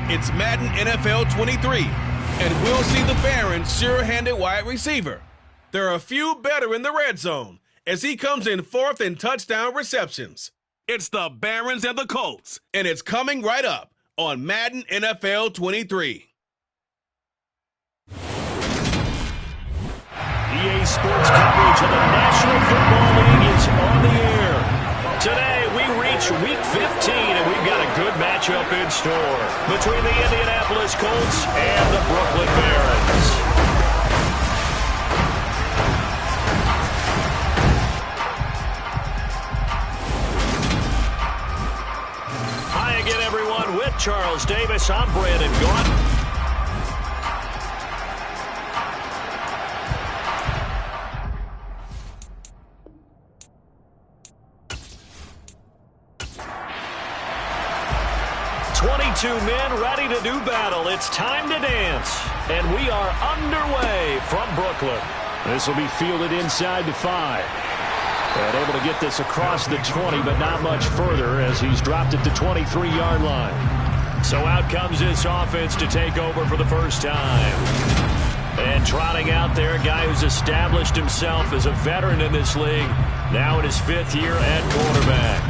It's Madden NFL 23, and we'll see the Baron's sure-handed wide receiver. There are a few better in the red zone as he comes in fourth in touchdown receptions. It's the Barons and the Colts, and it's coming right up on Madden NFL 23. EA Sports coverage of the National Football League is on the air. Today, we reach Week 15, and we've got a good matchup in store between the Indianapolis Colts and the Brooklyn Barons. Hi again, everyone. With Charles Davis, I'm Brandon Gaunt. Two men ready to do battle. It's time to dance. And we are underway from Brooklyn. This will be fielded inside the 5. And able to get this across the 20, but not much further as he's dropped it to 23-yard line. So out comes this offense to take over for the first time. And trotting out there, a guy who's established himself as a veteran in this league, now in his 5th year at quarterback.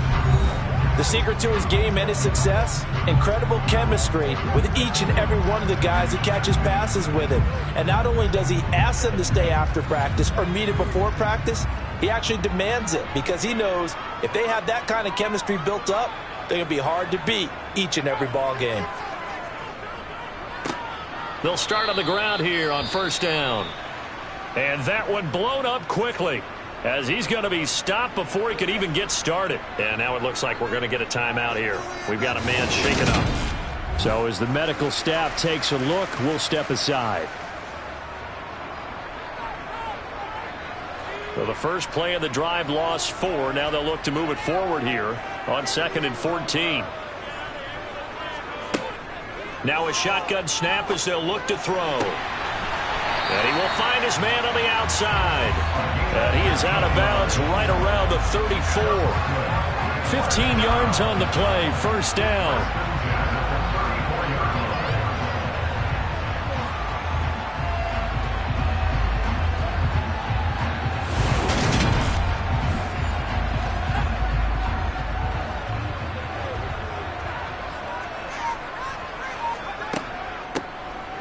The secret to his game and his success, incredible chemistry with each and every one of the guys who catches passes with him. And not only does he ask them to stay after practice or meet him before practice, he actually demands it because he knows if they have that kind of chemistry built up, they're going to be hard to beat each and every ball game. They'll start on the ground here on first down. And that one blown up quickly, as he's going to be stopped before he could even get started. And now it looks like we're going to get a timeout here. We've got a man shaken up. So as the medical staff takes a look, we'll step aside. So the first play of the drive lost 4. Now they'll look to move it forward here on 2nd and 14. Now a shotgun snap as they'll look to throw. And he will find his man on the outside. And he is out of bounds right around the 34. 15 yards on the play, first down.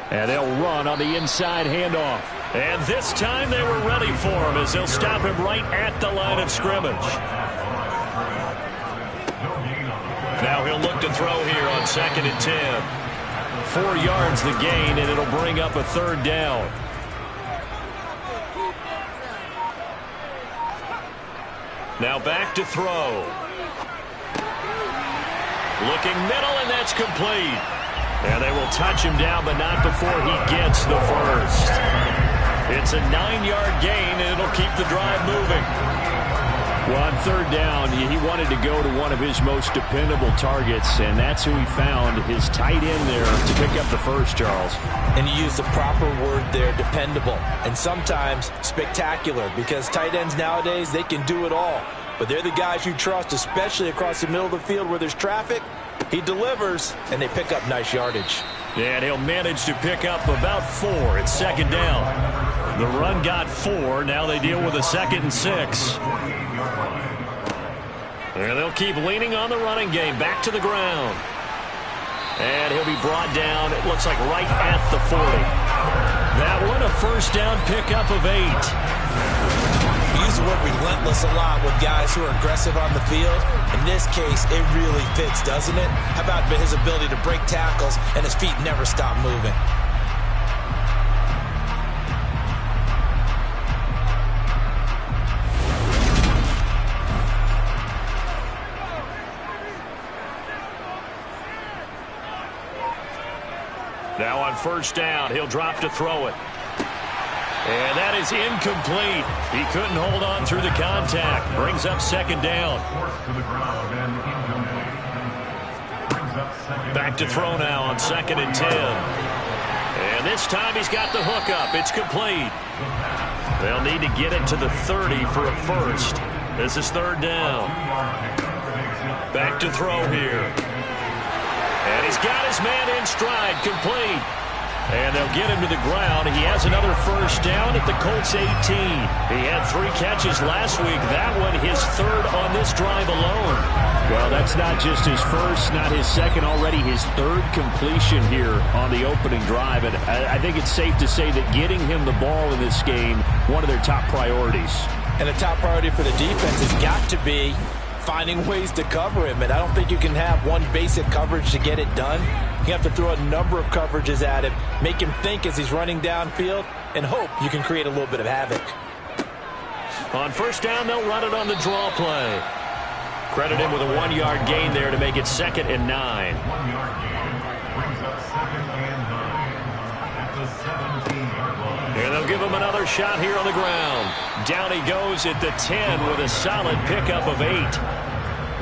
And they'll run on the inside handoff. And this time they were ready for him as they'll stop him right at the line of scrimmage. Now he'll look to throw here on 2nd and 10. 4 yards the gain, and it'll bring up a 3rd down. Now back to throw. Looking middle, and that's complete. And they will touch him down, but not before he gets the first. It's a 9-yard gain, and it'll keep the drive moving. Well, on 3rd down, he wanted to go to one of his most dependable targets, and that's who he found, his tight end there, to pick up the first, Charles. And you use the proper word there, dependable, and sometimes spectacular, because tight ends nowadays, they can do it all. But they're the guys you trust, especially across the middle of the field where there's traffic. He delivers, and they pick up nice yardage. And he'll manage to pick up about 4. It's 2nd down. The run got 4. Now they deal with a 2nd and 6. And they'll keep leaning on the running game. Back to the ground. And he'll be brought down, it looks like right at the 40. That one a first down pickup of 8. We use the word relentless a lot with guys who are aggressive on the field. In this case, it really fits, doesn't it? How about his ability to break tackles and his feet never stop moving? Now on first down, he'll drop to throw it. And that is incomplete. He couldn't hold on through the contact. Brings up 2nd down. Back to throw now on 2nd and 10. And this time he's got the hook up. It's complete. They'll need to get it to the 30 for a first. This is 3rd down. Back to throw here. And he's got his man in stride, complete. And they'll get him to the ground. He has another first down at the Colts 18. He had 3 catches last week. That one his third on this drive alone. Well, that's not just his first, not his second, already his third completion here on the opening drive. And I think it's safe to say that getting him the ball in this game, one of their top priorities. And the top priority for the defense has got to be finding ways to cover him. And I don't think you can have one basic coverage to get it done. You have to throw a number of coverages at him, make him think as he's running downfield, and hope you can create a little bit of havoc. On first down, they'll run it on the draw play. Credit him with a 1-yard gain there to make it 2nd and 9. 1-yard gain brings up 2nd and 9 at the 17-yard line. And they'll give him another shot here on the ground. Down he goes at the 10 with a solid pickup of 8.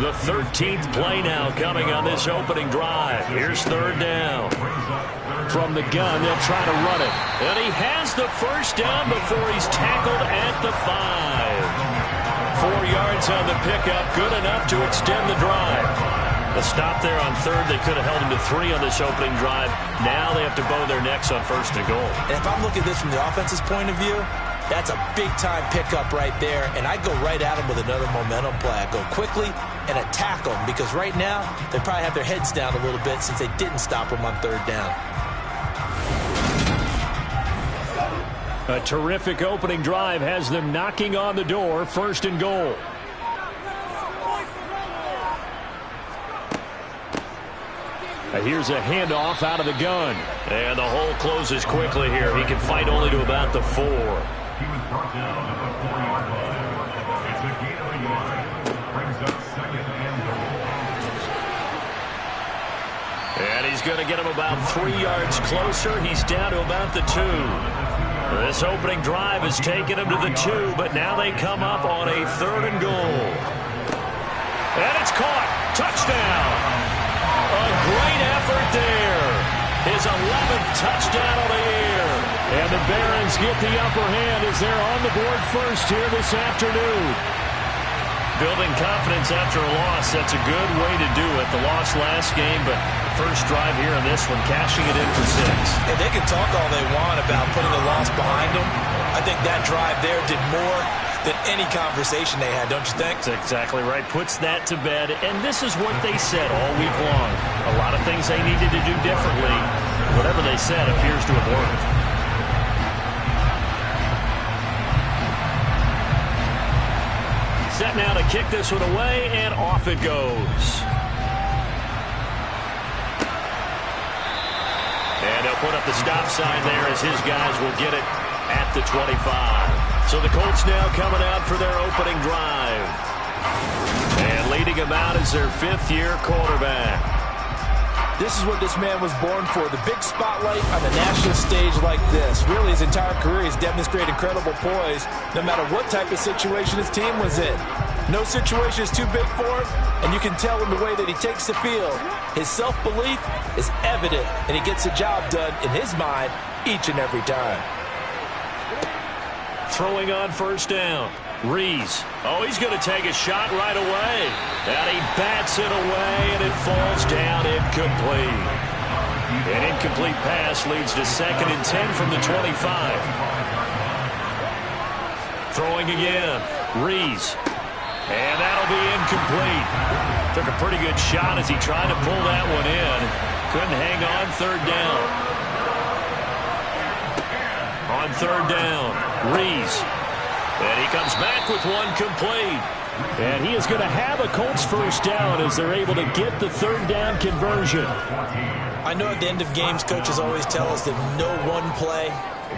The 13th play now coming on this opening drive. Here's 3rd down. From the gun, they'll try to run it. And he has the first down before he's tackled at the 5. 4 yards on the pickup, good enough to extend the drive. The stop there on 3rd, they could have held him to 3 on this opening drive. Now they have to bow their necks on 1st and goal. And if I'm looking at this from the offense's point of view, that's a big-time pickup right there, and I go right at him with another momentum play. I go quickly and attack them, because right now they probably have their heads down a little bit since they didn't stop him on 3rd down. A terrific opening drive has them knocking on the door, 1st and goal. Here's a handoff out of the gun. And the hole closes quickly here. He can fight only to about the 4. He was brought down at the 4-yard line. It's a gain of a yard. Brings up 2nd and goal. And he's going to get him about 3 yards closer. He's down to about the 2. This opening drive has taken him to the 2, but now they come up on a 3rd and goal. And it's caught. Touchdown. A great effort there. His 11th touchdown of the year. And the Barons get the upper hand as they're on the board first here this afternoon. Building confidence after a loss, that's a good way to do it. The loss last game, but first drive here in this one, cashing it in for 6. And they can talk all they want about putting the loss behind them. I think that drive there did more than any conversation they had, don't you think? That's exactly right. Puts that to bed. And this is what they said all week long. A lot of things they needed to do differently. Whatever they said appears to have worked. Set now to kick this one away, and off it goes. And they'll put up the stop sign there as his guys will get it at the 25. So the Colts now coming out for their opening drive. And leading them out is their 5th-year quarterback. This is what this man was born for, the big spotlight on the national stage like this. Really, his entire career, he's demonstrated incredible poise, no matter what type of situation his team was in. No situation is too big for him, and you can tell in the way that he takes the field. His self-belief is evident, and he gets the job done in his mind each and every time. Throwing on first down. Rees. Oh, he's going to take a shot right away. And he bats it away, and it falls down incomplete. An incomplete pass leads to 2nd and 10 from the 25. Throwing again. Rees. And that'll be incomplete. Took a pretty good shot as he tried to pull that one in. Couldn't hang on 3rd down. On 3rd down, Rees. And he comes back with one complete. And he is going to have a Colts first down as they're able to get the 3rd down conversion. I know at the end of games, coaches always tell us that no one play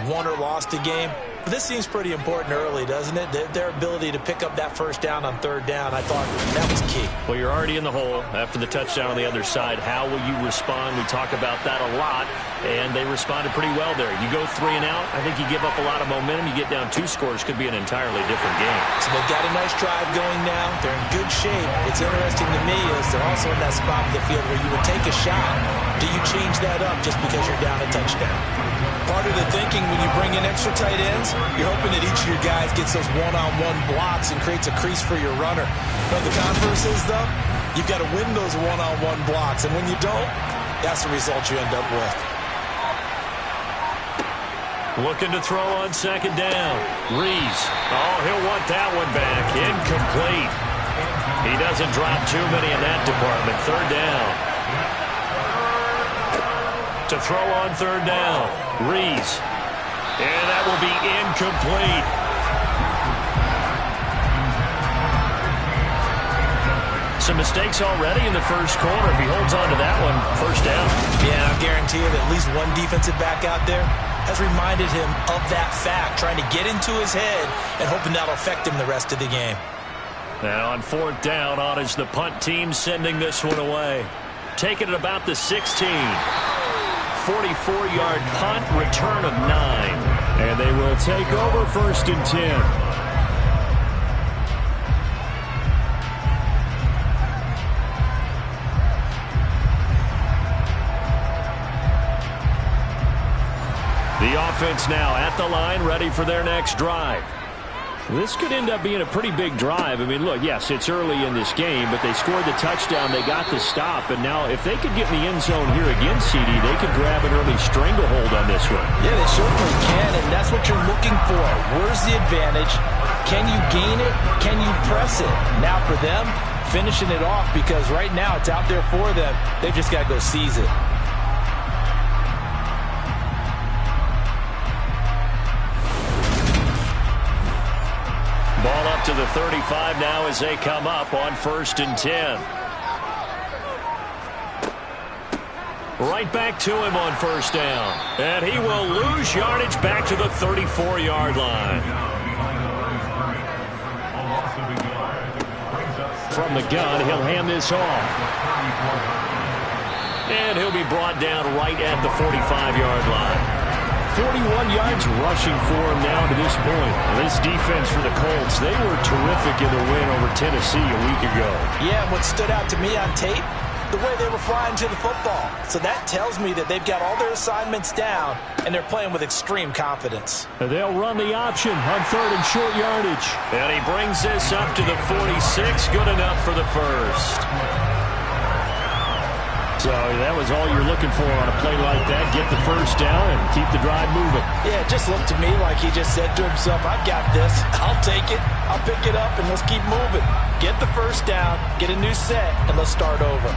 won or lost a game. But this seems pretty important early, doesn't it? Their ability to pick up that first down on 3rd down, I thought that was key. Well, you're already in the hole after the touchdown on the other side. How will you respond? We talk about that a lot, and they responded pretty well there. You go 3 and out, I think you give up a lot of momentum. You get down 2 scores, could be an entirely different game. So they've got a nice drive going now. They're in good shape. What's interesting to me is they're also in that spot of the field where you would take a shot. Do you change that up just because you're down a touchdown? Part of the thinking when you bring in extra tight ends, you're hoping that each of your guys gets those one-on-one blocks and creates a crease for your runner. But the converse is, though, you've got to win those one-on-one blocks. And when you don't, that's the result you end up with. Looking to throw on second down. Rees. Oh, he'll want that one back. Incomplete. He doesn't drop too many in that department. Third down. To throw on third down. Rees. And that will be incomplete. Some mistakes already in the first quarter. If he holds on to that one, first down. Yeah, I guarantee you that at least one defensive back out there has reminded him of that fact, trying to get into his head and hoping that'll affect him the rest of the game. And on fourth down, on is the punt team sending this one away. Taking it about the 16. 44-yard punt, return of 9. And they will take over first and 10. The offense now at the line, ready for their next drive. This could end up being a pretty big drive. I mean, look, yes, it's early in this game, but they scored the touchdown. They got the stop. And now if they could get in the end zone here again, CD, they could grab an early stranglehold on this one. Yeah, they certainly can, and that's what you're looking for. Where's the advantage? Can you gain it? Can you press it? Now for them, finishing it off, because right now it's out there for them. They've just got to go seize it. Ball up to the 35 now as they come up on first and 10. Right back to him on first down. And he will lose yardage back to the 34-yard line. From the gun, he'll hand this off. And he'll be brought down right at the 45-yard line. 41 yards rushing for him now to this point. This defense for the Colts, they were terrific in the win over Tennessee a week ago. Yeah, and what stood out to me on tape, the way they were flying to the football. So that tells me that they've got all their assignments down, and they're playing with extreme confidence. They'll run the option on third and short yardage. And he brings this up to the 46. Good enough for the first. So that was all you're looking for on a play like that. Get the first down and keep the drive moving. Yeah, it just looked to me like he just said to himself, I've got this. I'll take it. I'll pick it up, and let's keep moving. Get the first down, get a new set, and let's start over.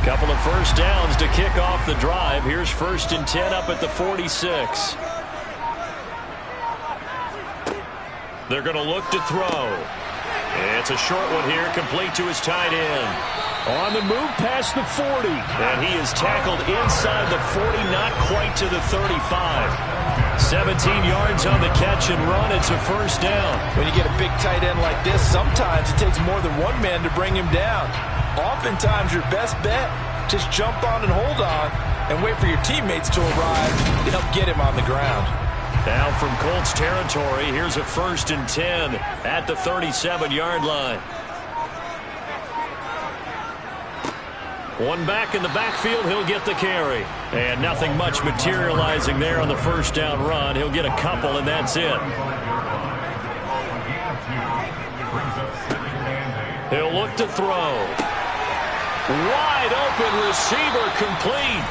Couple of first downs to kick off the drive. Here's first and 10 up at the 46. They're going to look to throw. It's a short one here, complete to his tight end. On the move past the 40. And he is tackled inside the 40, not quite to the 35. 17 yards on the catch and run. It's a first down. When you get a big tight end like this, sometimes it takes more than one man to bring him down. Oftentimes, your best bet, just jump on and hold on and wait for your teammates to arrive to help get him on the ground. Now from Colts territory, here's a first and 10 at the 37-yard line. One back in the backfield, he'll get the carry. And nothing much materializing there on the first down run. He'll get a couple, and that's it. He'll look to throw. Wide open receiver, complete.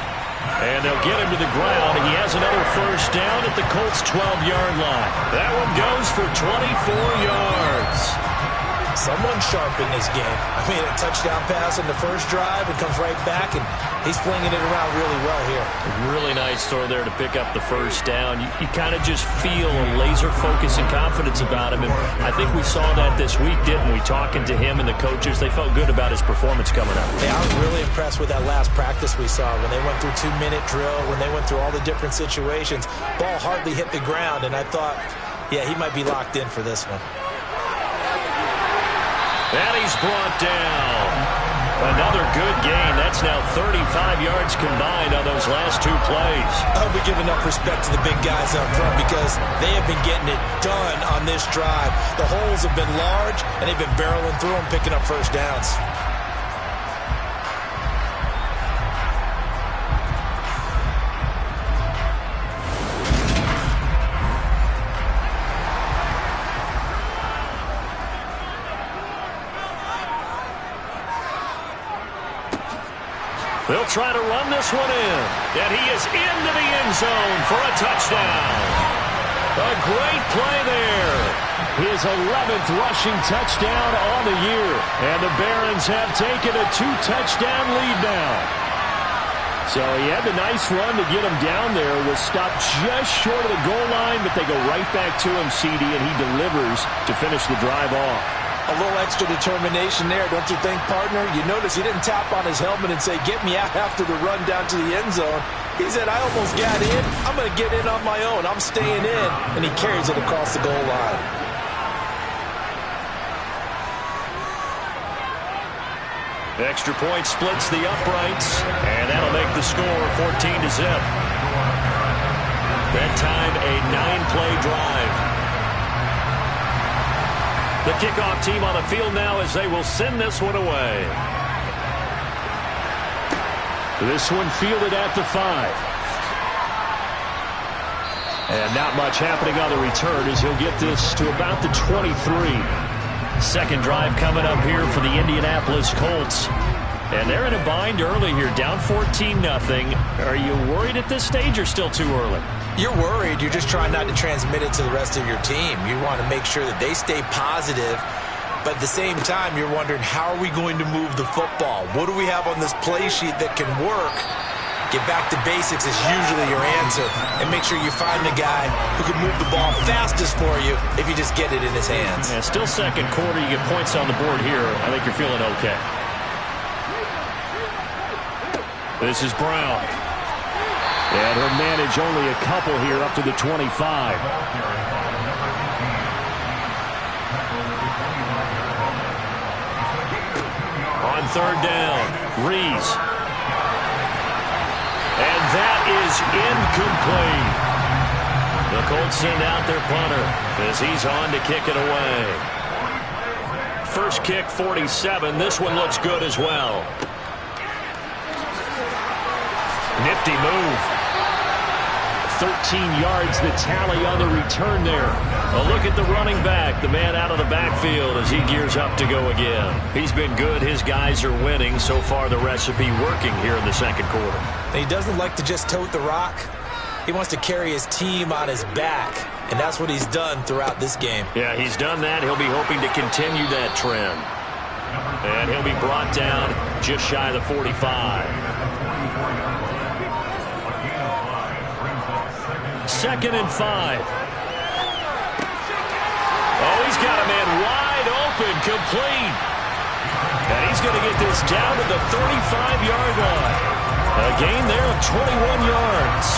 And they'll get him to the ground. He has another first down at the Colts' 12-yard line. That one goes for 24 yards. Someone sharp in this game. I mean, a touchdown pass in the first drive and comes right back, and he's flinging it around really well here. Really nice throw there to pick up the first down. You kind of just feel a laser focus and confidence about him, and I think we saw that this week, didn't we? Talking to him and the coaches, they felt good about his performance coming up. Yeah, I was really impressed with that last practice we saw when they went through 2-minute drill, when they went through all the different situations. Ball hardly hit the ground, and I thought, yeah, he might be locked in for this one. And he's brought down. Another good gain. That's now 35 yards combined on those last two plays. I hope we give enough respect to the big guys up front because they have been getting it done on this drive. The holes have been large, and they've been barreling through them, picking up first downs. They'll try to run this one in. And he is into the end zone for a touchdown. A great play there. His 11th rushing touchdown on the year. And the Barons have taken a 2-touchdown lead now. So he had the nice run to get him down there. Was stopped just short of the goal line, but they go right back to him, CD, and he delivers to finish the drive off. A little extra determination there, don't you think, partner? You notice he didn't tap on his helmet and say, get me out after the run down to the end zone. He said, I almost got in. I'm going to get in on my own. I'm staying in. And he carries it across the goal line. Extra point splits the uprights, and that'll make the score 14-0. That time, a 9-play drive. The kickoff team on the field now as they will send this one away. This one fielded at the 5. And not much happening on the return as he'll get this to about the 23. Second drive coming up here for the Indianapolis Colts. And they're in a bind early here, down 14-0. Are you worried at this stage or still too early? You're worried. You're just trying not to transmit it to the rest of your team. You want to make sure that they stay positive. But at the same time, you're wondering, how are we going to move the football? What do we have on this play sheet that can work? Get back to basics is usually your answer. And make sure you find the guy who can move the ball fastest for you if you just get it in his hands. Yeah, still second quarter. You get points on the board here. I think you're feeling okay. This is Brown. And he'll manage only a couple here up to the 25. On third down, Rees. And that is incomplete. The Colts send out their punter as he's on to kick it away. First kick, 47. This one looks good as well. Nifty move. 13 yards the tally on the return there. A look at the running back, the man out of the backfield as he gears up to go again. He's been good. His guys are winning. So far, the recipe working here in the second quarter. He doesn't like to just tote the rock. He wants to carry his team on his back, and that's what he's done throughout this game. Yeah, he's done that. He'll be hoping to continue that trend. And he'll be brought down just shy of the 45. Second and 5. Oh, he's got a man wide open, complete. And he's going to get this down to the 35-yard line. A gain there of 21 yards.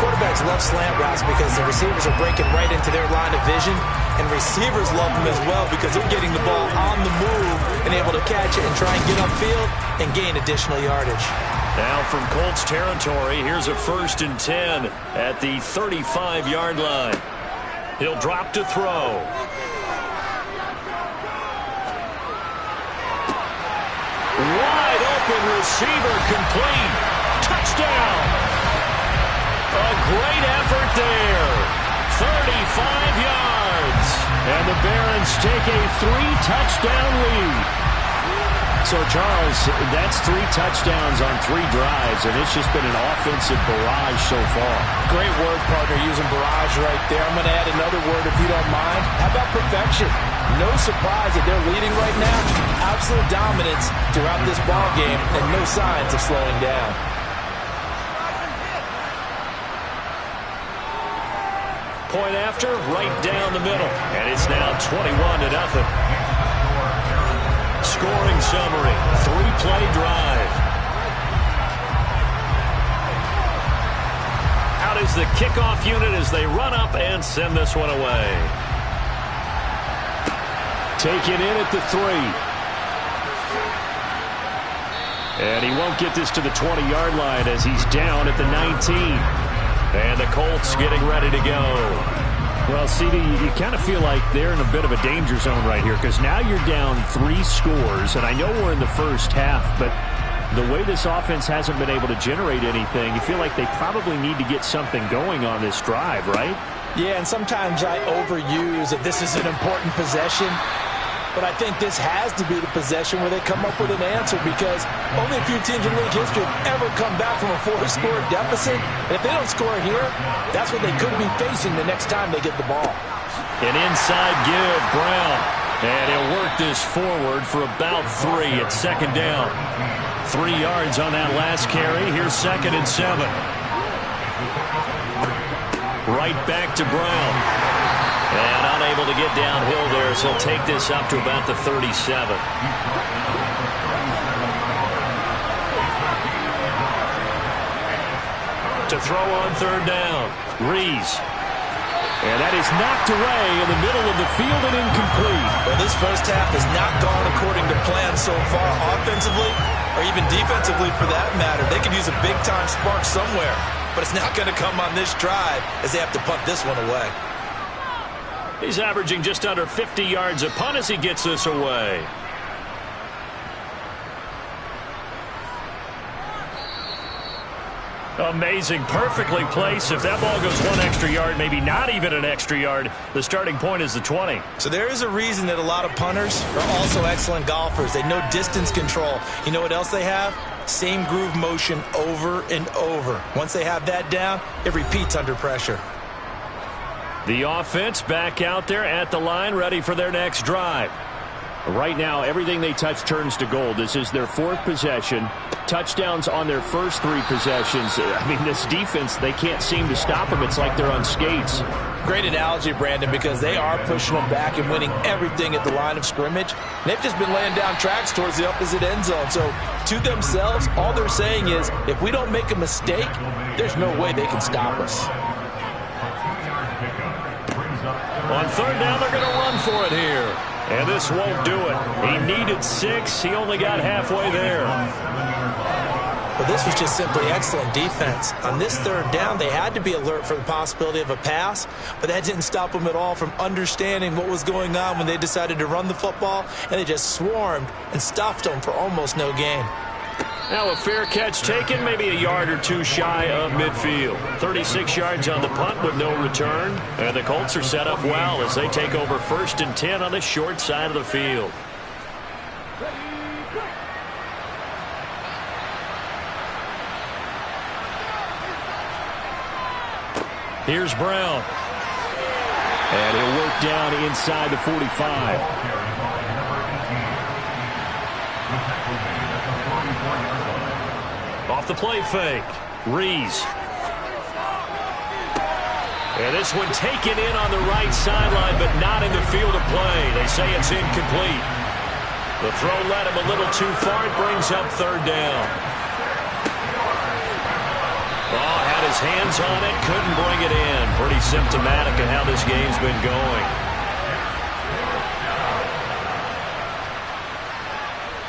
Quarterbacks love slant routes because the receivers are breaking right into their line of vision, and receivers love them as well because they're getting the ball on the move and able to catch it and try and get upfield and gain additional yardage. Now from Colts territory, here's a 1st and 10 at the 35-yard line. He'll drop to throw. Wide open receiver, complete. Touchdown. A great effort there. 35 yards. And the Barons take a 3-touchdown lead. So, Charles, that's 3 touchdowns on 3 drives, and it's just been an offensive barrage so far. Great word, partner, using barrage right there. I'm going to add another word if you don't mind. How about perfection? No surprise that they're leading right now. Absolute dominance throughout this ball game, and no signs of slowing down. Point after, right down the middle, and it's now 21-0. Scoring summary, 3-play drive. Out is the kickoff unit as they run up and send this one away. Taken in at the 3. And he won't get this to the 20-yard line as he's down at the 19. And the Colts getting ready to go. Well, CD, you kind of feel like they're in a bit of a danger zone right here because now you're down 3 scores, and I know we're in the first half, but the way this offense hasn't been able to generate anything, you feel like they probably need to get something going on this drive, right? Yeah, and sometimes I overuse that this is an important possession. But I think this has to be the possession where they come up with an answer, because only a few teams in league history have ever come back from a 4-score deficit. And if they don't score here, that's what they could be facing the next time they get the ball. An inside give, Brown. And he'll work this forward for about 3 at second down. 3 yards on that last carry. Here's 2nd and 7. Right back to Brown. And unable to get downhill there, so he'll take this up to about the 37. To throw on 3rd down. Rees. And that is knocked away in the middle of the field and incomplete. Well, this first half has not gone according to plan so far offensively, or even defensively for that matter. They could use a big-time spark somewhere, but it's not going to come on this drive as they have to punt this one away. He's averaging just under 50 yards a punt as he gets this away. Amazing, perfectly placed. If that ball goes 1 extra yard, maybe not even an extra yard, the starting point is the 20. So there is a reason that a lot of punters are also excellent golfers. They know distance control. You know what else they have? Same groove motion over and over. Once they have that down, it repeats under pressure. The offense back out there at the line, ready for their next drive. Right now, everything they touch turns to gold. This is their 4th possession. Touchdowns on their first 3 possessions. I mean, this defense, they can't seem to stop them. It's like they're on skates. Great analogy, Brandon, because they are pushing them back and winning everything at the line of scrimmage. They've just been laying down tracks towards the opposite end zone. So, to themselves, all they're saying is, if we don't make a mistake, there's no way they can stop us. On 3rd down, they're going to run for it here. And this won't do it. He needed 6. He only got halfway there. Well, this was just simply excellent defense. On this 3rd down, they had to be alert for the possibility of a pass, but that didn't stop them at all from understanding what was going on when they decided to run the football, and they just swarmed and stuffed them for almost no gain. Now a fair catch taken, maybe a yard or 2 shy of midfield. 36 yards on the punt with no return. And the Colts are set up well as they take over 1st and 10 on the short side of the field. Here's Brown. And he'll work down inside the 45. Off the play fake. Rees. And this one taken in on the right sideline, but not in the field of play. They say it's incomplete. The throw led him a little too far. It brings up 3rd down. Oh, had his hands on it, couldn't bring it in. Pretty symptomatic of how this game's been going.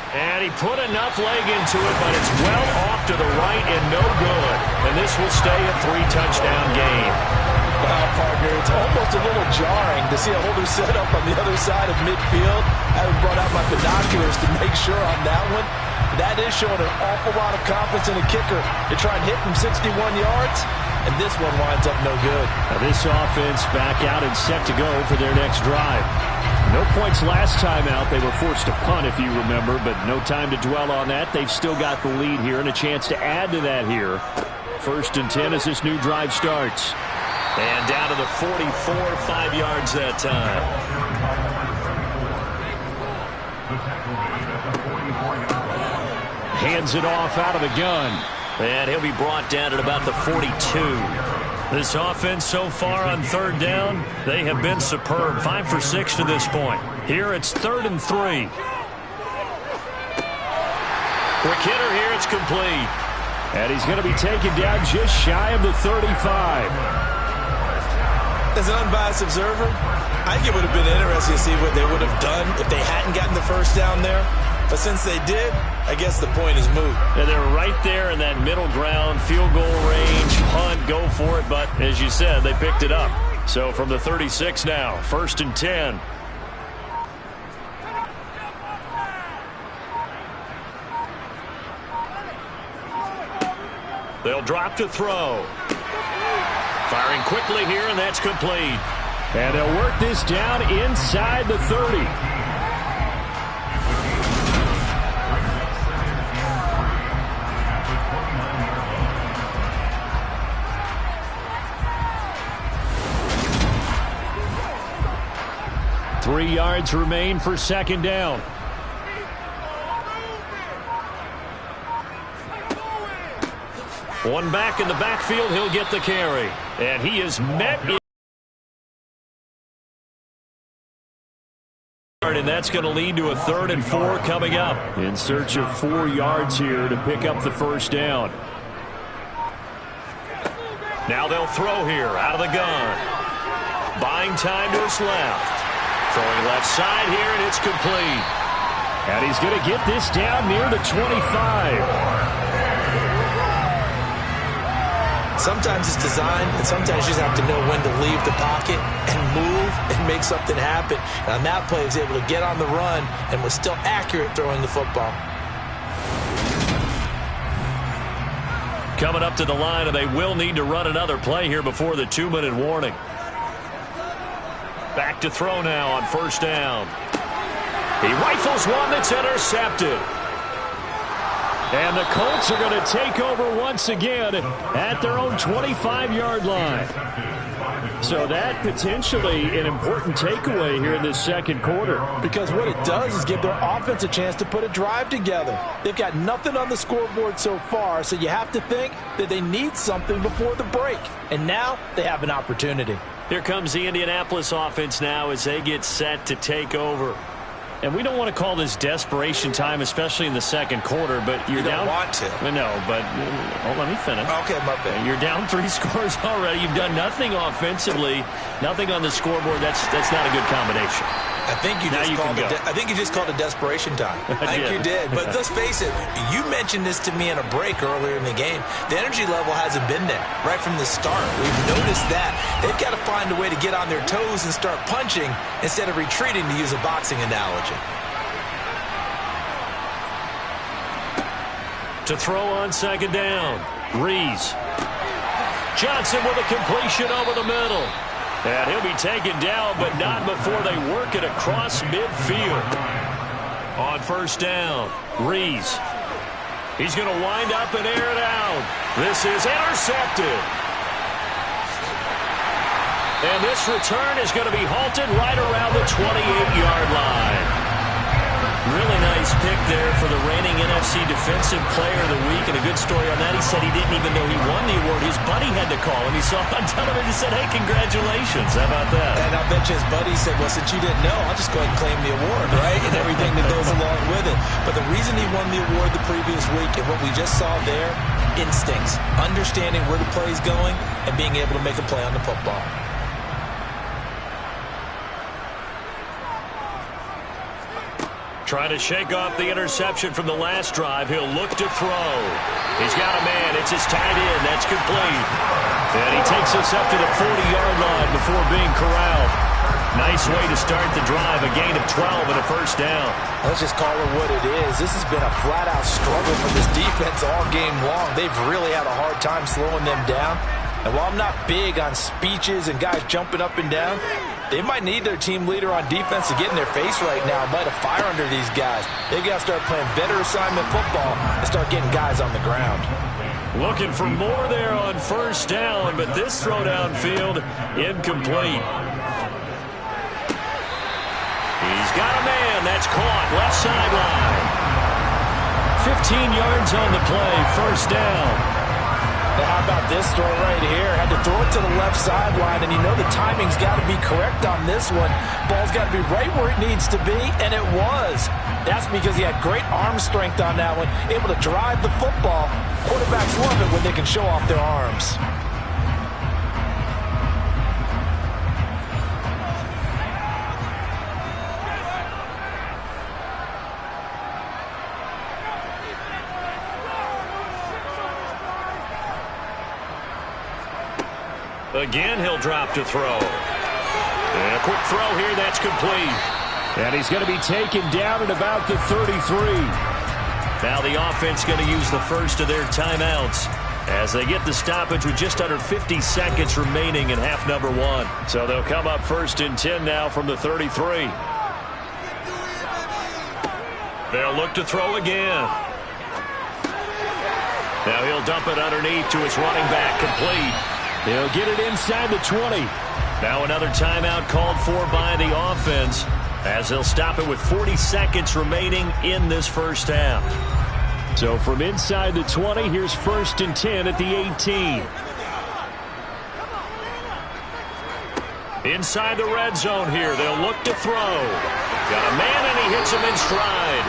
And he put enough leg into it, but it's well off to the right and no good. And this will stay a 3-touchdown game. Wow, partner, it's almost a little jarring to see a holder set up on the other side of midfield. I haven't brought out my binoculars to make sure on that one. That is showing an awful lot of confidence in a kicker to try and hit from 61 yards. And this one winds up no good. Now this offense back out and set to go for their next drive. No points last time out. They were forced to punt, if you remember, but no time to dwell on that. They've still got the lead here and a chance to add to that here. 1st and 10 as this new drive starts. And down to the 44, 5 yards that time. Hands it off out of the gun. And he'll be brought down at about the 42. This offense so far on 3rd down, they have been superb. 5 for 6 to this point. Here it's 3rd and 3. Quick hitter here, it's complete. And he's going to be taken down just shy of the 35. As an unbiased observer, I think it would have been interesting to see what they would have done if they hadn't gotten the 1st down there. But since they did, I guess the point is moot. And they're right there in that middle ground, field goal range, punt, go for it. But as you said, they picked it up. So from the 36 now, 1st and 10. They'll drop to throw. Firing quickly here, and that's complete. And they'll work this down inside the 30. 3 yards remain for second down. One back in the backfield, he'll get the carry. And he is met. And that's going to lead to a 3rd and 4 coming up. In search of 4 yards here to pick up the first down. Now they'll throw here out of the gun. Buying time to his left. Throwing left side here, and it's complete. And he's going to get this down near the 25. Sometimes it's designed, and sometimes you just have to know when to leave the pocket and move and make something happen. And on that play, he was able to get on the run and was still accurate throwing the football. Coming up to the line, and they will need to run another play here before the 2-minute warning. Back to throw now on first down. He rifles one that's intercepted. And the Colts are going to take over once again at their own 25-yard line. So that potentially an important takeaway here in this second quarter. Because what it does is give their offense a chance to put a drive together. They've got nothing on the scoreboard so far, so you have to think that they need something before the break. And now they have an opportunity. Here comes the Indianapolis offense now as they get set to take over. And we don't want to call this desperation time, especially in the second quarter, but you're down. You don't want to. No, but let me finish. Okay, my bad. You're down 3 scores already. You've done nothing offensively, nothing on the scoreboard. That's not a good combination. I think you just called it desperation time. I think you did. But let's face it, you mentioned this to me in a break earlier in the game. The energy level hasn't been there right from the start. We've noticed that. They've got to find a way to get on their toes and start punching instead of retreating, to use a boxing analogy. To throw on second down, Rees. Johnson with a completion over the middle. And he'll be taken down, but not before they work it across midfield. On first down, Rees. He's going to wind up and air it out. This is intercepted. And this return is going to be halted right around the 28-yard line. Really nice pick there for the reigning NFC Defensive Player of the Week. And a good story on that. He said he didn't even know he won the award. His buddy had to call him. He saw it on television and said, hey, congratulations. How about that? And I bet you his buddy said, well, since you didn't know, I'll just go ahead and claim the award, right? And everything that goes along with it. But the reason he won the award the previous week and what we just saw there, instincts, understanding where the play is going and being able to make a play on the football. Trying to shake off the interception from the last drive. He'll look to throw. He's got a man. It's his tight end. That's complete. And he takes us up to the 40-yard line before being corralled. Nice way to start the drive. A gain of 12 and a first down. Let's just call it what it is. This has been a flat-out struggle for this defense all game long. They've really had a hard time slowing them down. And while I'm not big on speeches and guys jumping up and down, they might need their team leader on defense to get in their face right now and light a fire under these guys. They've got to start playing better assignment football and start getting guys on the ground. Looking for more there on first down, but this throw downfield incomplete. He's got a man. That's caught. Left sideline. 15 yards on the play. First down. Now, how about this throw right here? Had to throw it to the left sideline, and you know the timing's got to be correct on this one. Ball's got to be right where it needs to be, and it was. That's because he had great arm strength on that one, able to drive the football. Quarterbacks love it when they can show off their arms. Again, he'll drop to throw. And a quick throw here, that's complete. And he's going to be taken down at about the 33. Now the offense going to use the first of their timeouts as they get the stoppage with just under 50 seconds remaining in half number 1. So they'll come up first and 10 now from the 33. They'll look to throw again. Now he'll dump it underneath to his running back, complete. He'll get it inside the 20. Now another timeout called for by the offense as they'll stop it with 40 seconds remaining in this first half. So from inside the 20, here's 1st and 10 at the 18. Inside the red zone here, they'll look to throw. Got a man and he hits him in stride.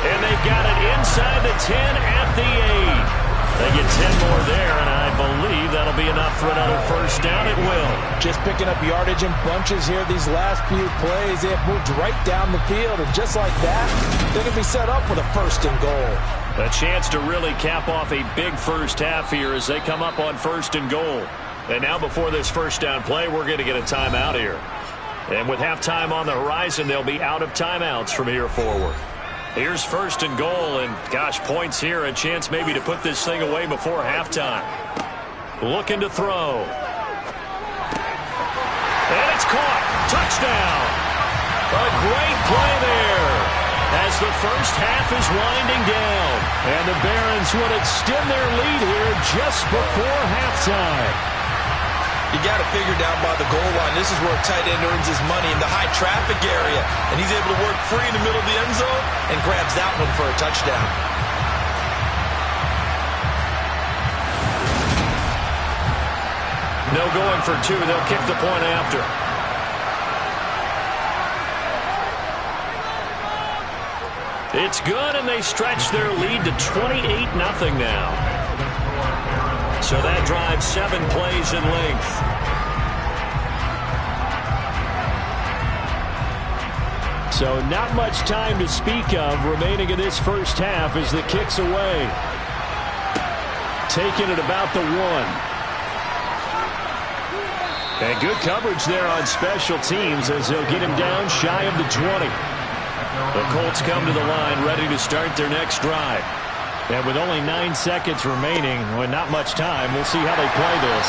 And they've got it inside the 10 at the 8. They get 10 more there, and I believe that'll be enough for another first down. It will. Just picking up yardage in bunches here these last few plays. They have moved right down the field, and just like that, they're going to be set up with a 1st and goal. A chance to really cap off a big first half here as they come up on 1st and goal. And now before this first down play, we're going to get a timeout here. And with halftime on the horizon, they'll be out of timeouts from here forward. Here's 1st and goal, and gosh, points here, a chance maybe to put this thing away before halftime. Looking to throw. And it's caught. Touchdown. A great play there as the first half is winding down. And the Barons would extend their lead here just before halftime. You got it figured down by the goal line. This is where a tight end earns his money in the high traffic area. And he's able to work free in the middle of the end zone and grabs that one for a touchdown. No going for 2. They'll kick the point after. It's good, and they stretch their lead to 28-0 now. So that drives 7 plays in length. So not much time to speak of remaining in this first half as the kick's away. Taking it about the 1. And good coverage there on special teams as they'll get him down shy of the 20. The Colts come to the line ready to start their next drive. And with only 9 seconds remaining, with not much time, we'll see how they play this.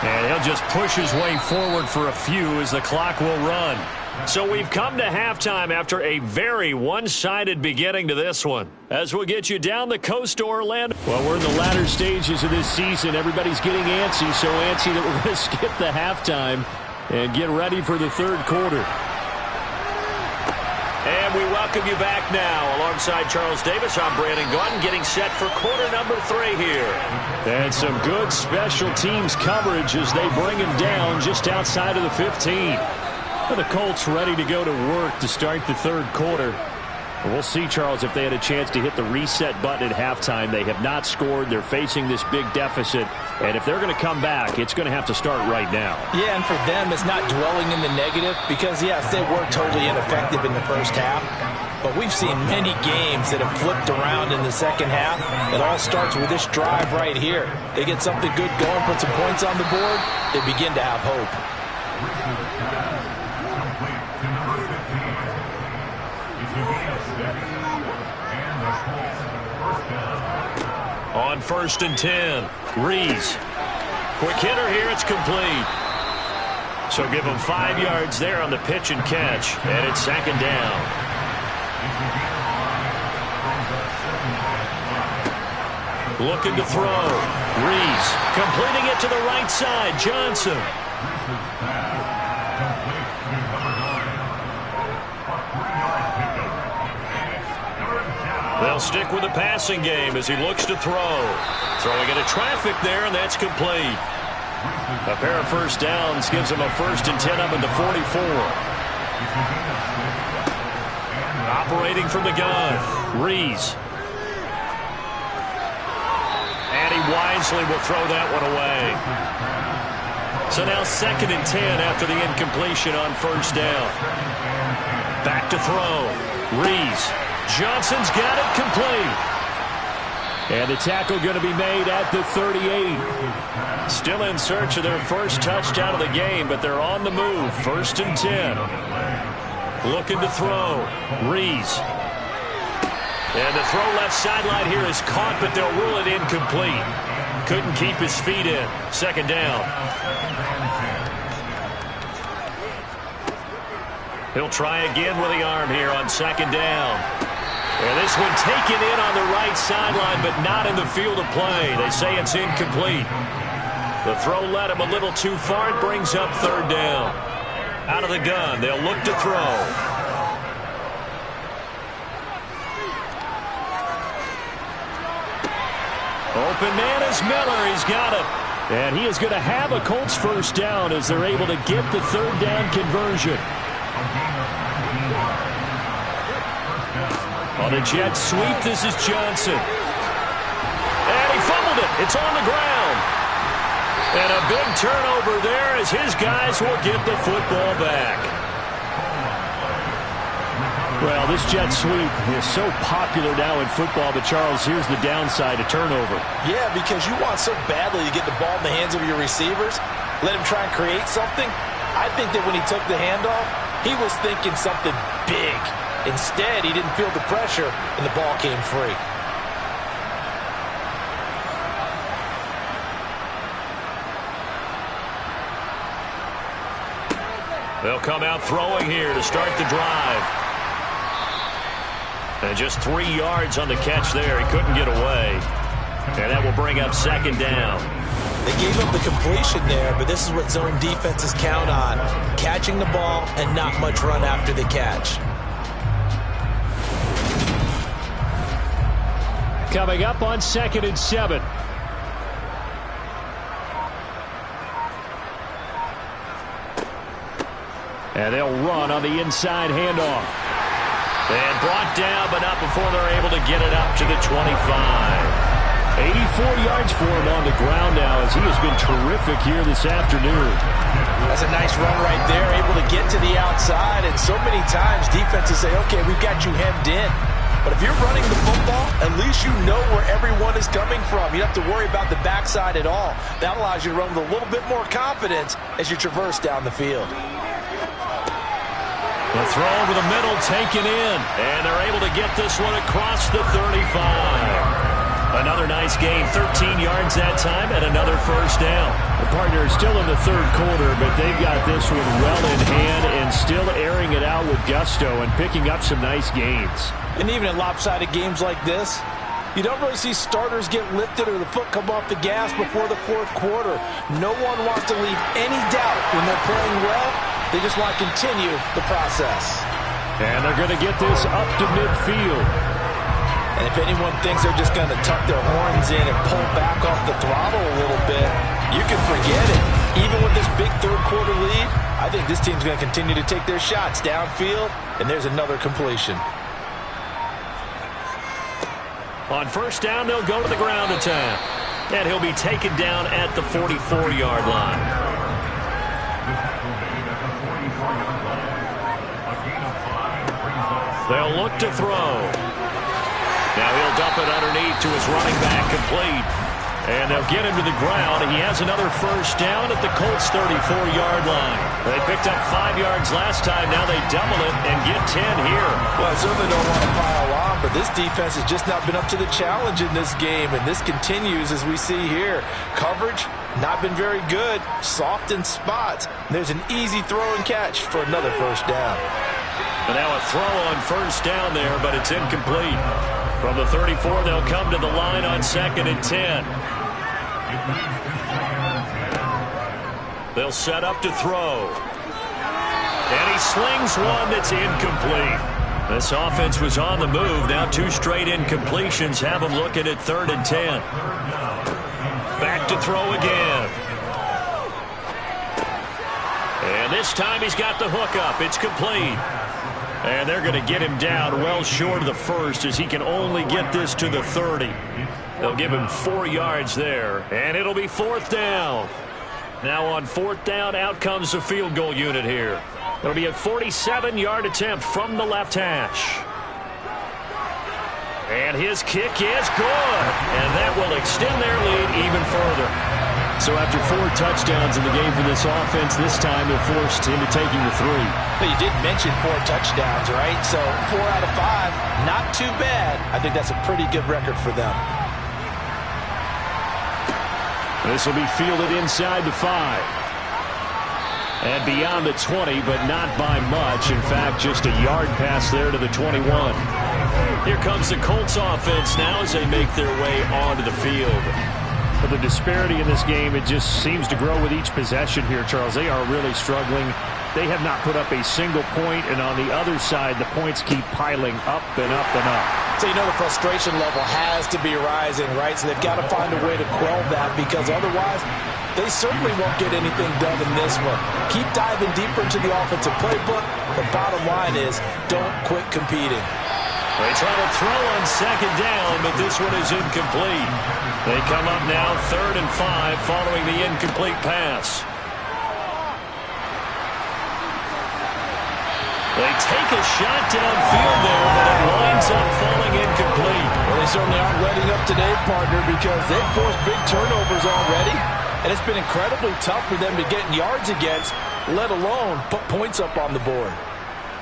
And he'll just push his way forward for a few as the clock will run. So we've come to halftime after a very one-sided beginning to this one. As we'll get you down the coast to Orlando. Well, we're in the latter stages of this season. Everybody's getting antsy, so antsy that we're going to skip the halftime and get ready for the third quarter. And we welcome you back now. Alongside Charles Davis, I'm Brandon Gaudin, getting set for quarter number 3 here. And some good special teams coverage as they bring him down just outside of the 15. And the Colts ready to go to work to start the third quarter. And we'll see, Charles, if they had a chance to hit the reset button at halftime. They have not scored. They're facing this big deficit. And if they're going to come back, it's going to have to start right now. Yeah, and for them, it's not dwelling in the negative because, yes, they were totally ineffective in the first half. But we've seen many games that have flipped around in the second half. It all starts with this drive right here. They get something good going, put some points on the board, they begin to have hope. On 1st and 10, Rees. Quick hitter here, it's complete. So give him 5 yards there on the pitch and catch, and it's 2nd down. Looking to throw. Rees completing it to the right side. Johnson. They'll stick with the passing game as he looks to throw. Throwing into traffic there, and that's complete. A pair of first downs gives him a 1st and 10 up at the 44. Operating from the gun, Rees. And he wisely will throw that one away. So now 2nd and 10 after the incompletion on 1st down. Back to throw, Rees. Johnson's got it complete. And the tackle going to be made at the 38. Still in search of their first touchdown of the game, but they're on the move. 1st and 10. Looking to throw. Rees. And the throw left sideline here is caught, but they'll rule it incomplete. Couldn't keep his feet in. 2nd down. He'll try again with the arm here on 2nd down. And this one taken in on the right sideline, but not in the field of play. They say it's incomplete. The throw led him a little too far. It brings up third down. Out of the gun, they'll look to throw. Open man is Miller. He's got it. And he is going to have a Colts first down as they're able to get the third down conversion. On a jet sweep, this is Johnson. And he fumbled it. It's on the ground. And a big turnover there as his guys will get the football back. Well, this jet sweep is so popular now in football, but Charles, here's the downside to turnover. Yeah, because you want so badly to get the ball in the hands of your receivers, let him try and create something. I think that when he took the handoff, he was thinking something big. Instead, he didn't feel the pressure, and the ball came free. They'll come out throwing here to start the drive. And just 3 yards on the catch there. He couldn't get away. And that will bring up second down. They gave up the completion there, but this is what zone defenses count on. Catching the ball and not much run after the catch. Coming up on 2nd and 7. And they'll run on the inside handoff. And brought down, but not before they're able to get it up to the 25. 84 yards for him on the ground now as he has been terrific here this afternoon. That's a nice run right there, able to get to the outside. And so many times defenses say, okay, we've got you hemmed in. But if you're running the football, at least you know where everyone is coming from. You don't have to worry about the backside at all. That allows you to run with a little bit more confidence as you traverse down the field. The throw over the middle taken in. And they're able to get this one across the 35. Another nice gain, 13 yards that time, and another first down. The partner is still in the third quarter, but they've got this one well in hand and still airing it out with gusto and picking up some nice gains. And even in lopsided games like this, you don't really see starters get lifted or the foot come off the gas before the fourth quarter. No one wants to leave any doubt when they're playing well. They just want to continue the process. And they're going to get this up to midfield. And if anyone thinks they're just going to tuck their horns in and pull back off the throttle a little bit, you can forget it. Even with this big third quarter lead, I think this team's going to continue to take their shots downfield, and there's another completion. On first down, they'll go to the ground attack. And he'll be taken down at the 44-yard line. They'll look to throw. Now he'll dump it underneath to his running back, complete. And they'll get him to the ground. He has another first down at the Colts' 34-yard line. They picked up 5 yards last time. Now they double it and get 10 here. Well, I certainly don't want to pile on, but this defense has just not been up to the challenge in this game, and this continues as we see here. Coverage, not been very good. Soft in spots. There's an easy throw and catch for another first down. And now a throw on first down there, but it's incomplete. From the 34, they'll come to the line on 2nd and 10. They'll set up to throw. And he slings one that's incomplete. This offense was on the move. Now 2 straight incompletions have them looking at 3rd and 10. Back to throw again. And this time he's got the hook up. It's complete. And they're going to get him down well short of the first as he can only get this to the 30. They'll give him 4 yards there, and it'll be 4th down. Now on 4th down, out comes the field goal unit here. It'll be a 47-yard attempt from the left hash. And his kick is good, and that will extend their lead even further. So after 4 touchdowns in the game for this offense, this time they're forced into taking the 3. Well, you did mention 4 touchdowns, right? So 4 out of 5, not too bad. I think that's a pretty good record for them. This will be fielded inside the 5. And beyond the 20, but not by much. In fact, just a yard pass there to the 21. Here comes the Colts offense now as they make their way onto the field. But the disparity in this game, it just seems to grow with each possession here, Charles. They are really struggling. They have not put up a single point, and on the other side, the points keep piling up and up and up. So you know the frustration level has to be rising, right? So they've got to find a way to quell that, because otherwise they certainly won't get anything done in this one. Keep diving deeper into the offensive playbook. The bottom line is don't quit competing. They try to throw on second down, but this one is incomplete. They come up now 3rd and 5 following the incomplete pass. They take a shot downfield there, but it winds up falling incomplete. Well, they certainly aren't letting up today, partner, because they've forced big turnovers already, and it's been incredibly tough for them to get yards against, let alone put points up on the board.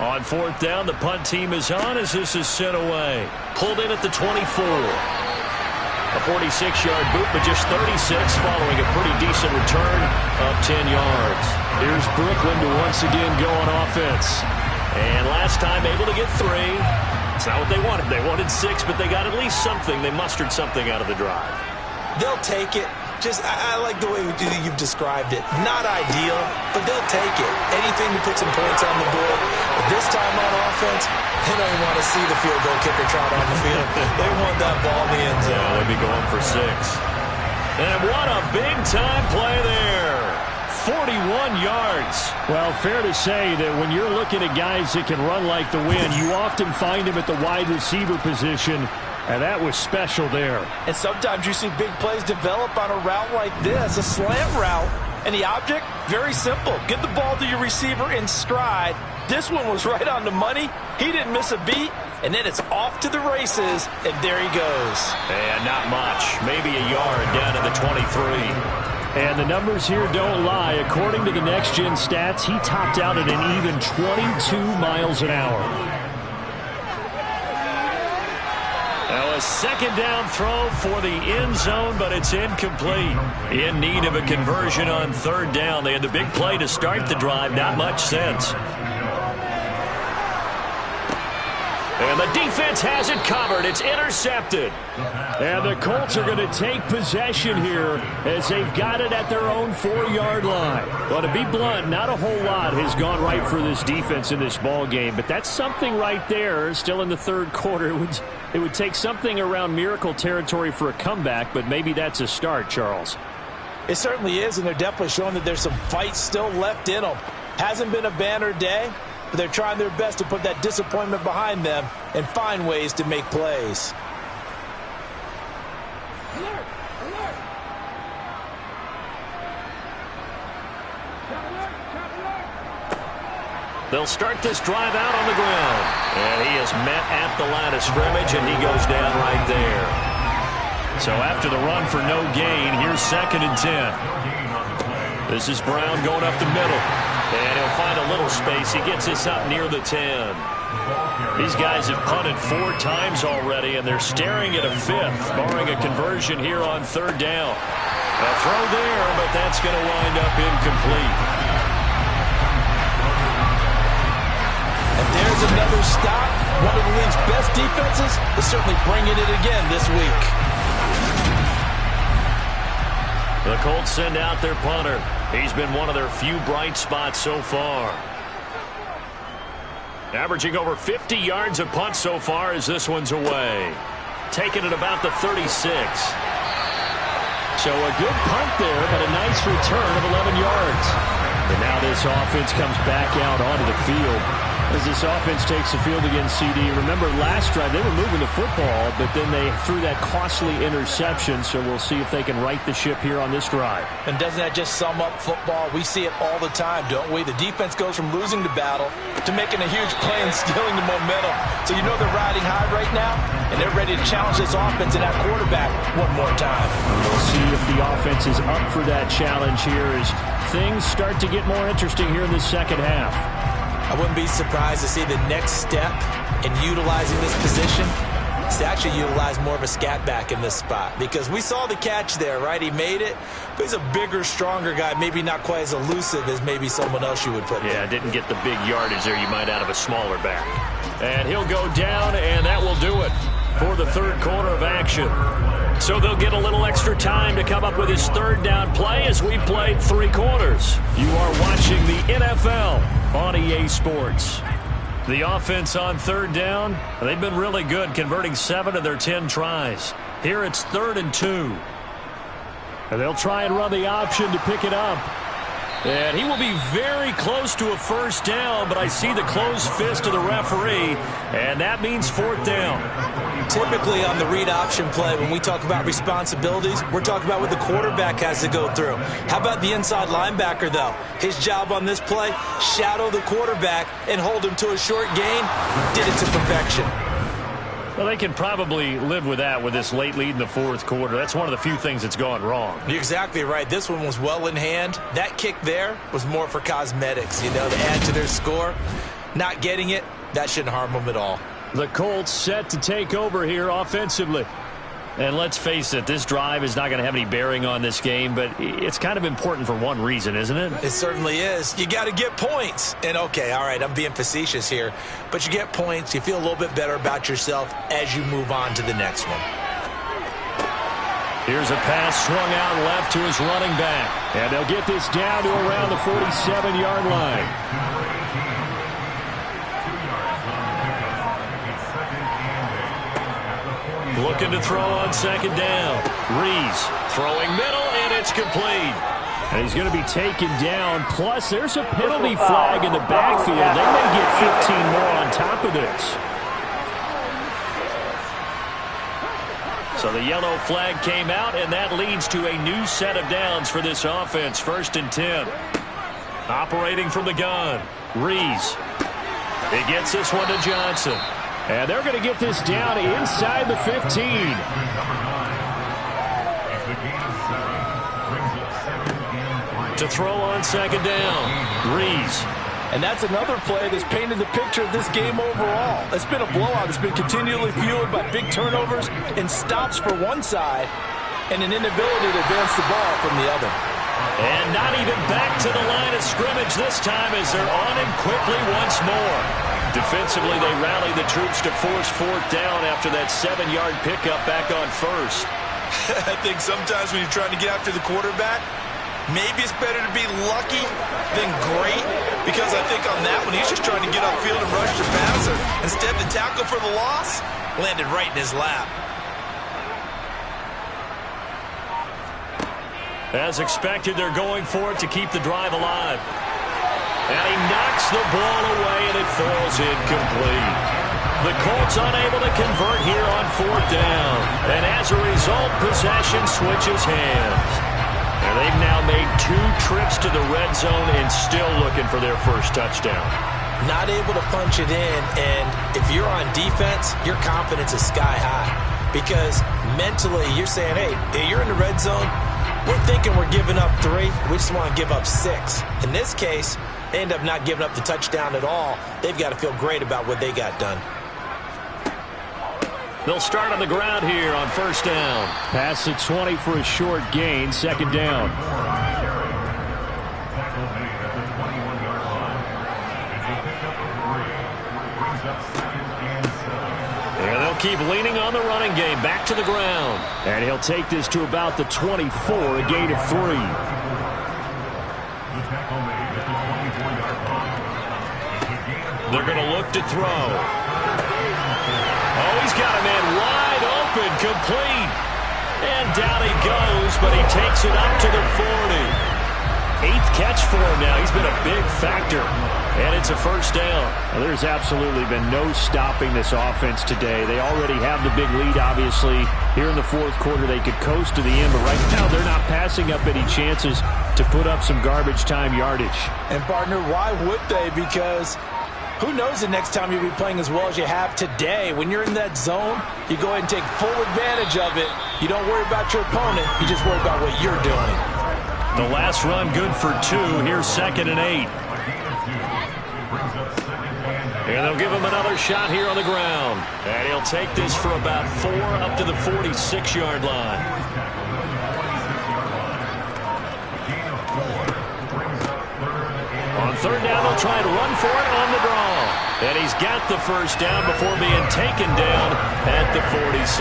On 4th down, the punt team is on as this is sent away. Pulled in at the 24. A 46-yard boot, but just 36 following a pretty decent return of 10 yards. Here's Brooklyn to once again go on offense. And last time able to get 3. It's not what they wanted. They wanted 6, but they got at least something. They mustered something out of the drive. They'll take it. I like the way you've described it. Not ideal, but they'll take it. Anything to put some points on the board. But this time on offense, they don't even want to see the field goal kicker trot on the field. They want that ball in the end zone. Yeah, they'd be going for 6. And what a big-time play there. 41 yards. Well, fair to say that when you're looking at guys that can run like the wind, you often find them at the wide receiver position, and that was special there. And sometimes you see big plays develop on a route like this, a slant route, and the object, very simple. Get the ball to your receiver in stride. This one was right on the money. He didn't miss a beat, and then it's off to the races, and there he goes. And not much, maybe a yard down to the 23. And the numbers here don't lie. According to the Next Gen stats, he topped out at an even 22 miles an hour. Now a second down throw for the end zone, but it's incomplete. In need of a conversion on 3rd down. They had the big play to start the drive. Not much sense. And the defense has it covered. It's intercepted. And the Colts are going to take possession here as they've got it at their own 4-yard line. Well, to be blunt, not a whole lot has gone right for this defense in this ball game, but that's something right there. Still in the 3rd quarter. It would take something around miracle territory for a comeback, but maybe that's a start, Charles. It certainly is, and they're definitely showing that there's some fight still left in them. Hasn't been a banner day, but they're trying their best to put that disappointment behind them and find ways to make plays. They'll start this drive out on the ground. And he is met at the line of scrimmage, and he goes down right there. So after the run for no gain, here's 2nd and 10. This is Brown going up the middle. And he'll find a little space. He gets us up near the 10. These guys have punted 4 times already, and they're staring at a 5th, barring a conversion here on 3rd down. A throw there, but that's going to wind up incomplete. And there's another stop. One of the league's best defenses is certainly bringing it again this week. The Colts send out their punter. He's been one of their few bright spots so far. Averaging over 50 yards a punt so far as this one's away. Taking it about the 36. So a good punt there, but a nice return of 11 yards. And now this offense comes back out onto the field as this offense takes the field against CD. Remember last drive they were moving the football, but then they threw that costly interception, so we'll see if they can right the ship here on this drive. And doesn't that just sum up football? We see it all the time, don't we? The defense goes from losing the battle to making a huge play and stealing the momentum. So you know they're riding high right now, and they're ready to challenge this offense and that quarterback one more time. We'll see if the offense is up for that challenge here as things start to get more interesting here in the second half. I wouldn't be surprised to see the next step in utilizing this position is to actually utilize more of a scat back in this spot. Because we saw the catch there, right? He made it, but he's a bigger, stronger guy, maybe not quite as elusive as maybe someone else you would put there. Yeah, didn't get the big yardage there you might out of a smaller back. And he'll go down, and that will do it for the 3rd quarter of action. So they'll get a little extra time to come up with his third down play as we've played 3 quarters. You are watching the NFL on EA Sports. The offense on third down, they've been really good, converting 7 of their 10 tries. Here it's 3rd and 2. And they'll try and run the option to pick it up. And he will be very close to a first down, but I see the closed fist of the referee, and that means 4th down. Typically on the read option play, when we talk about responsibilities, we're talking about what the quarterback has to go through. How about the inside linebacker, though? His job on this play, shadow the quarterback and hold him to a short gain. Did it to perfection. Well, they can probably live with that with this late lead in the 4th quarter. That's one of the few things that's gone wrong. You're exactly right. This one was well in hand. That kick there was more for cosmetics, to add to their score. Not getting it, that shouldn't harm them at all. The Colts set to take over here offensively. And let's face it, this drive is not going to have any bearing on this game, but it's kind of important for one reason, isn't it? It certainly is. You got to get points. And, okay, all right, I'm being facetious here, but you get points, you feel a little bit better about yourself as you move on to the next one. Here's a pass swung out left to his running back. And they'll get this down to around the 47-yard line. Looking to throw on 2nd down. Rees throwing middle, and it's complete. And he's going to be taken down. Plus, there's a penalty flag in the backfield. They may get 15 more on top of this. So the yellow flag came out, and that leads to a new set of downs for this offense. 1st and 10. Operating from the gun. Rees. He gets this one to Johnson. And they're going to get this down inside the 15. To throw on 2nd down. Rees. And that's another play that's painted the picture of this game overall. It's been a blowout. It's been continually fueled by big turnovers and stops for one side and an inability to advance the ball from the other. And not even back to the line of scrimmage this time as they're on him quickly once more. Defensively, they rally the troops to force 4th down after that 7-yard pickup back on 1st. I think sometimes when you're trying to get after the quarterback, maybe it's better to be lucky than great, because I think on that one, he's just trying to get upfield and rush the passer. Instead, the tackle for the loss landed right in his lap. As expected, they're going for it to keep the drive alive. And he knocks the ball away, and it falls incomplete. The Colts unable to convert here on 4th down. And as a result, possession switches hands. And they've now made 2 trips to the red zone and still looking for their first touchdown. Not able to punch it in, and if you're on defense, your confidence is sky high. Because mentally, you're saying, hey, you're in the red zone. We're thinking we're giving up 3. We just want to give up 6. In this case, they end up not giving up the touchdown at all. They've got to feel great about what they got done. They'll start on the ground here on 1st down. Pass at 20 for a short gain. 2nd down. And they'll keep leaning on the running game. Back to the ground. And he'll take this to about the 24, a gain of 3. They're going to look to throw. Oh, he's got a man wide open, complete. And down he goes, but he takes it up to the 40. 8th catch for him now. He's been a big factor. And it's a 1st down. Well, there's absolutely been no stopping this offense today. They already have the big lead, obviously. Here in the 4th quarter, they could coast to the end, but right now they're not passing up any chances to put up some garbage time yardage. And, partner, why would they? Because who knows the next time you'll be playing as well as you have today. When you're in that zone, you go ahead and take full advantage of it. You don't worry about your opponent. You just worry about what you're doing. The last run good for 2. Here's 2nd and 8. And they'll give him another shot here on the ground. And he'll take this for about 4 up to the 46-yard line. On 3rd down, they'll try and run for it on the draw. And he's got the 1st down before being taken down at the 46.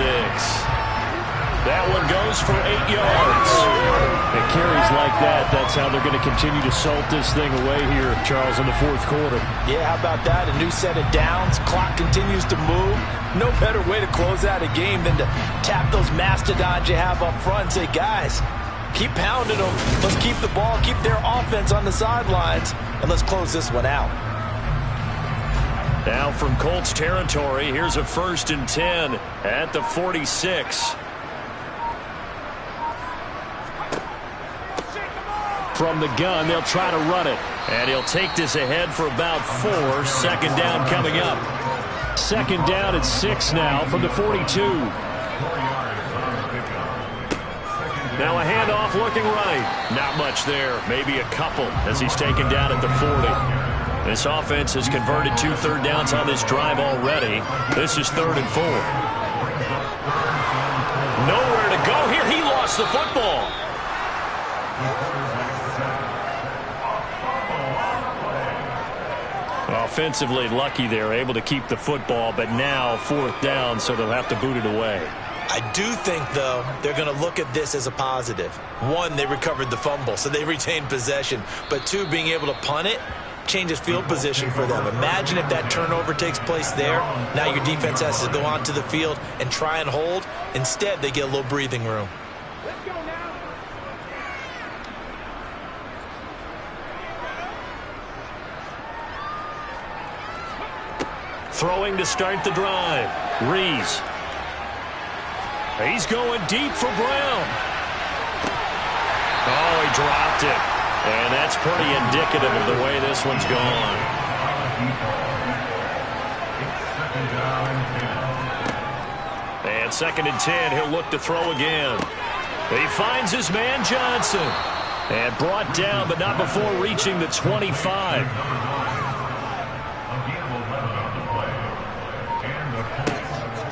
That one goes for 8 yards. It carries like that. That's how they're going to continue to salt this thing away here, Charles, in the fourth quarter. Yeah, how about that? A new set of downs. Clock continues to move. No better way to close out a game than to tap those mastodons you have up front and say, guys, keep pounding them. Let's keep the ball, keep their offense on the sidelines, and let's close this one out. Now from Colts territory, here's a 1st and 10 at the 46. From the gun, they'll try to run it. And he'll take this ahead for about 4. 2nd down coming up. 2nd down at 6 now from the 42. Now a handoff looking right. Not much there. Maybe a couple as he's taken down at the 40. This offense has converted 2 third downs on this drive already. This is 3rd and 4. Nowhere to go here. He lost the football. Offensively lucky they're able to keep the football, but now 4th down, so they'll have to boot it away. I do think, though, they're going to look at this as a positive. 1, they recovered the fumble, so they retained possession. But 2, being able to punt it changes field position for them. Imagine if that turnover takes place there. Now your defense has to go onto the field and try and hold. Instead, they get a little breathing room. Throwing to start the drive. Rees. He's going deep for Brown. Oh, he dropped it. And that's pretty indicative of the way this one's gone. And 2nd and 10, he'll look to throw again. He finds his man Johnson. And brought down, but not before reaching the 25.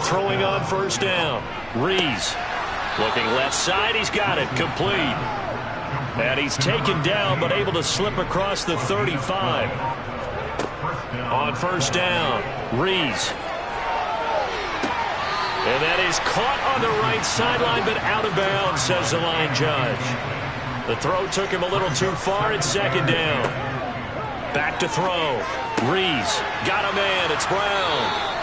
Throwing on 1st down. Rees. Looking left side. He's got it. Complete. And he's taken down, but able to slip across the 35. On 1st down. Rees. And that is caught on the right sideline, but out of bounds, says the line judge. The throw took him a little too far. It's 2nd down. Back to throw. Rees. Got a man. It's Brown.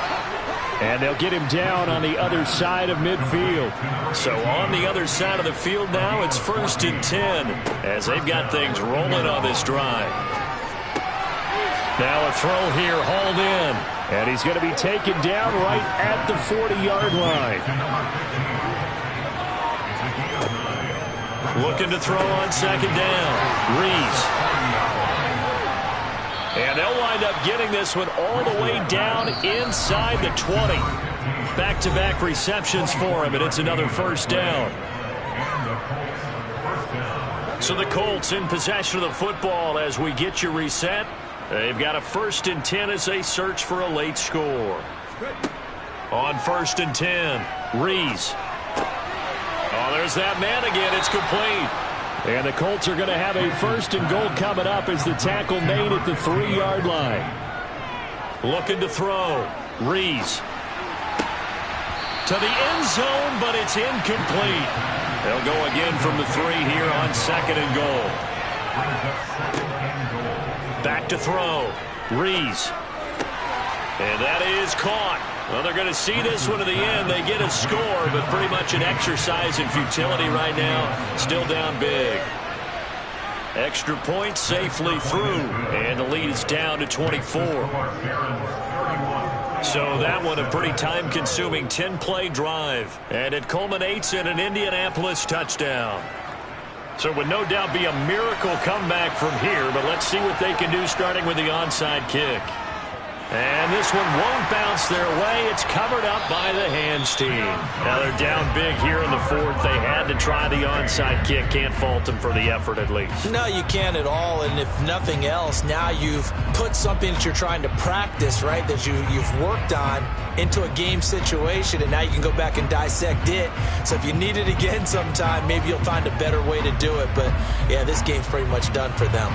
And they'll get him down on the other side of midfield. So on the other side of the field now, it's 1st and 10 as they've got things rolling on this drive. Now a throw here, hauled in. And he's going to be taken down right at the 40-yard line. Looking to throw on 2nd down. Rees. And they'll wind up getting this one all the way down inside the 20. Back-to-back receptions for him, and it's another 1st down. So the Colts in possession of the football as we get you reset. They've got a 1st and 10 as they search for a late score. On 1st and 10, Rees. Oh, there's that man again. It's complete. And the Colts are going to have a 1st and goal coming up as the tackle made at the 3-yard line. Looking to throw. Rees. To the end zone, but it's incomplete. They'll go again from the 3 here on 2nd and goal. Back to throw. Rees. And that is caught. Well, they're going to see this one to the end. They get a score, but pretty much an exercise in futility right now. Still down big. Extra point safely through, and the lead is down to 24. So that one a pretty time-consuming 10-play drive, and it culminates in an Indianapolis touchdown. So it would no doubt be a miracle comeback from here, but let's see what they can do starting with the onside kick. And this one won't bounce their way. It's covered up by the hands team. Now they're down big here in the 4th. They had to try the onside kick. Can't fault them for the effort at least. No, you can't at all. And if nothing else, now you've put something that you're trying to practice, right, that you've worked on into a game situation, and now you can go back and dissect it. So if you need it again sometime, maybe you'll find a better way to do it. But, yeah, this game's pretty much done for them.